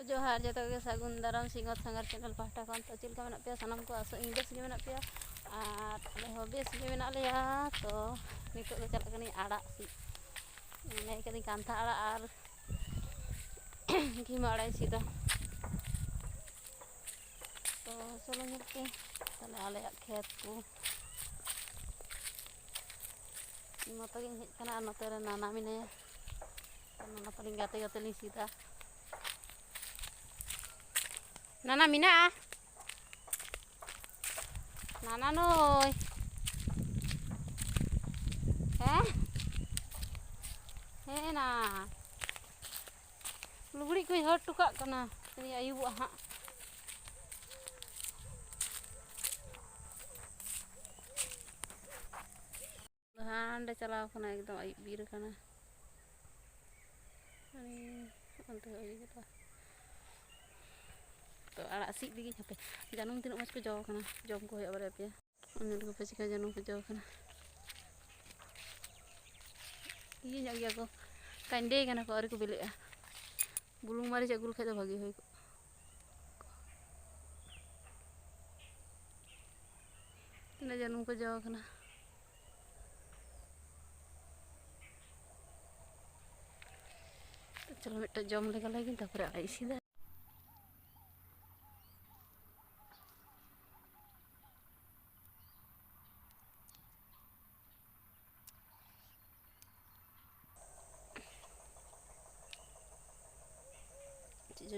जोहार जो सागुन दाराम सिंगत सांगार चैनल पाहटा खन तो चलका मेना पे सानाम को आसो इन बेस गे मेना पे और आले हो बेस गे मेना लेया तो नितो दो चला कनी आड़ा सी नै कदी कांथा आड़ा और घीमा आड़ा सीधा तो चलो मिलते ताले आले खेत को नोते गिन हेज कना नोते रे नाना मिनाया नाना तलिंग गाते गाते लिंग सीधा Nana mina Nana noy na lugri ko hot tukak kana ni ayub ha hande chalaw kana ekdom ayub bir kana ani ante ayub ta तो आड़ा सी दिगी हापे जानूम तीन मज को जो कना जम को होया पे उन को पे चिका जानूम को जो कना ये जागिया को कांडे कना को और को बिलेआ बुलुंग मारी जगुल खाय भागी होय को ना जानूम को जो कना तो चलो मिट्टा जम लेगा लेकिन तापर आई सीधा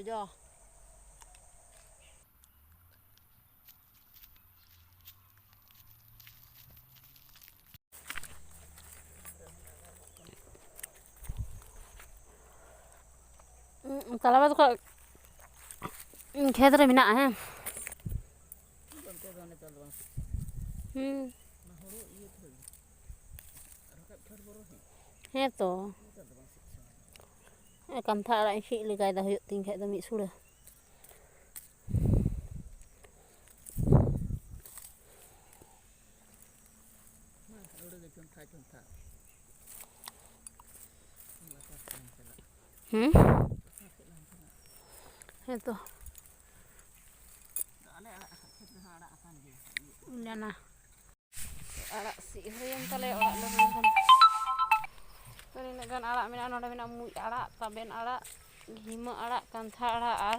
जो तलावा तो खेत रे मिना है है तो कांथा आड़ा सी लेगाय दा हुयो तिन खाय दा मिद सुड़ा है तो ना आड़ा सी होयम तले ओड़ा ले तो इन गान आड़ा मेना नोडे मेना मुई आड़ा ताबेन आड़ा घीमा आड़ा कांथा आड़ा और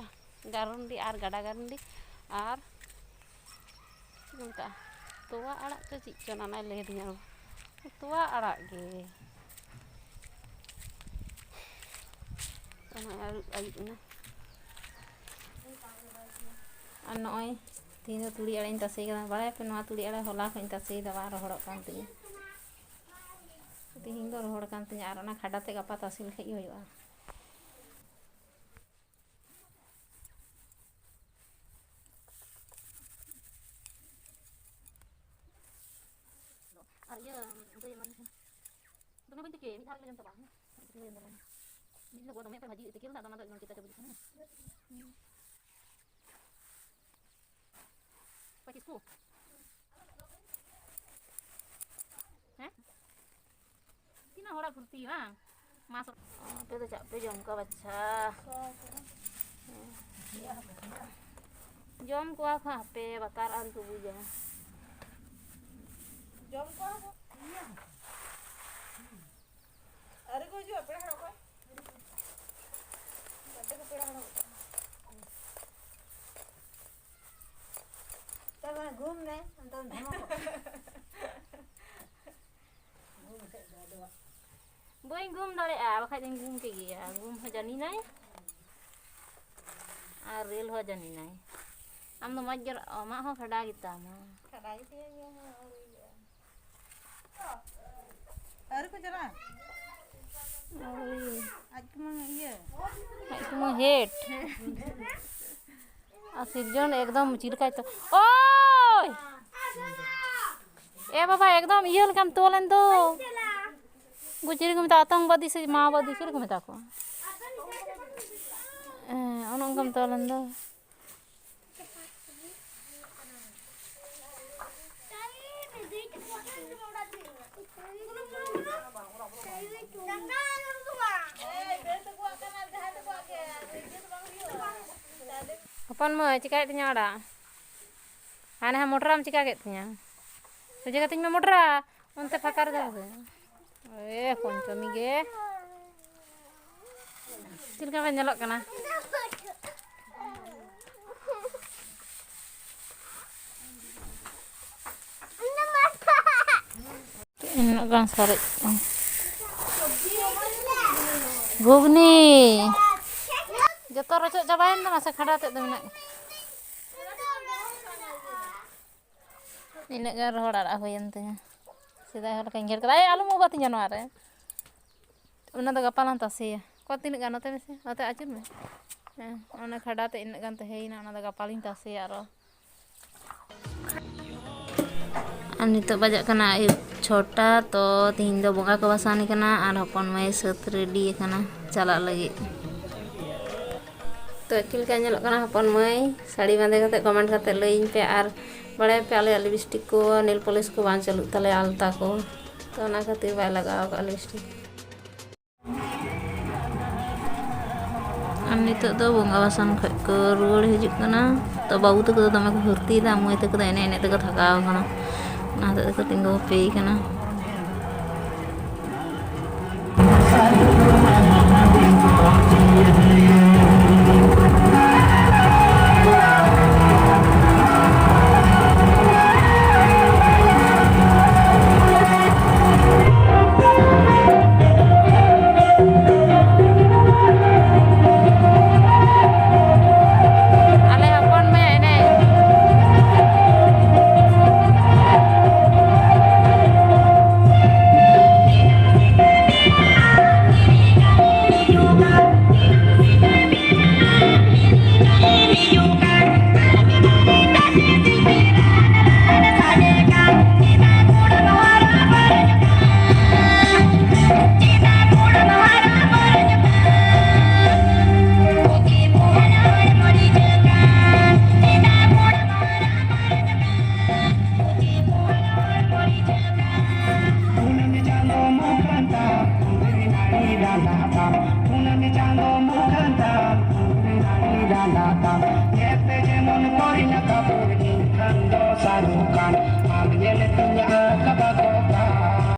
गारुंडी और गाडा गारुंडी और चिकमता तोवा आड़ा तो चिक चना ना ले दिया तोवा आड़ा गे ना और नय तीन तुड़ी आड़ा तासे बाड़ा पे ना तुड़ी आड़ा होला खन तासे दवा रोहड़ कान तिया तीन दो रोहड़ कान तिया और ना खाडा ते गपा तासे Lakhai होयवा Iya, itu yang mana? Tengah bentuk ke, ini harga yang terbang. Ini gua namanya haji itu kira nama kita coba di sana. Pakai sku. Hah? Tina hora kurti bang. Masuk. Pe to capek jom ka baca. Jom ko kha pe bakar an tubuh ja. Jom ko iya अरे को जो अपना हड़ो को बड्डे को पेड़ा हड़ो तब घूमने हम तो बोई घूम दड़े बखा दिन घूम के गया घूम हो जानी नाय और रेल हो जानी नाय हम तो मजर मा हो खड़ा गिता मा खड़ा गिता अरे को जरा आज cuma head asirjon एकदम चिरकाय तो ओय ए बाबा एकदम इयल काम तोलन तो गुजरी को मता आतंकवादी से माओवादी से को मता को ओनम काम तोलन दो Hapon moy cikaet tinya ada. Hane ha motoram cika ket tinya. Soja katanya mah motora. Onte fakar dah. Poncomi ge. Cilka kan nyelok kana. Enak kan sare. Gugni. Joto rocok cabain tuh masa khada teh menak. Ini kan rohor arak huyan teh. Sidai hol kengger kada alu mau bati januar ya. Una da gapalan tasi ya. Ko tinak kan ote mese ote acun me. Ona khada teh inak kan teh heina ona da gapalin tasi aro. Nitok bajak kana ayub chota to tihin do bonga ko basani kana ar hopon mai set ready kana chalak lagi. तो Chilka nyelok kana hopon mai sari bande kate comment kate leuin pe ar bade pe ale lipstick ko nail polish ko ban chalu tale alta ko to ona khatir bai lagaw ka lipstick an nitok do bonga basan khoj ko ruwar hijuk kana to bau to ko dome ko hurti da moi to ko ene ene to ko thakaw kana na to ko tinggo pe kana Sarukan, ambil punya kabar.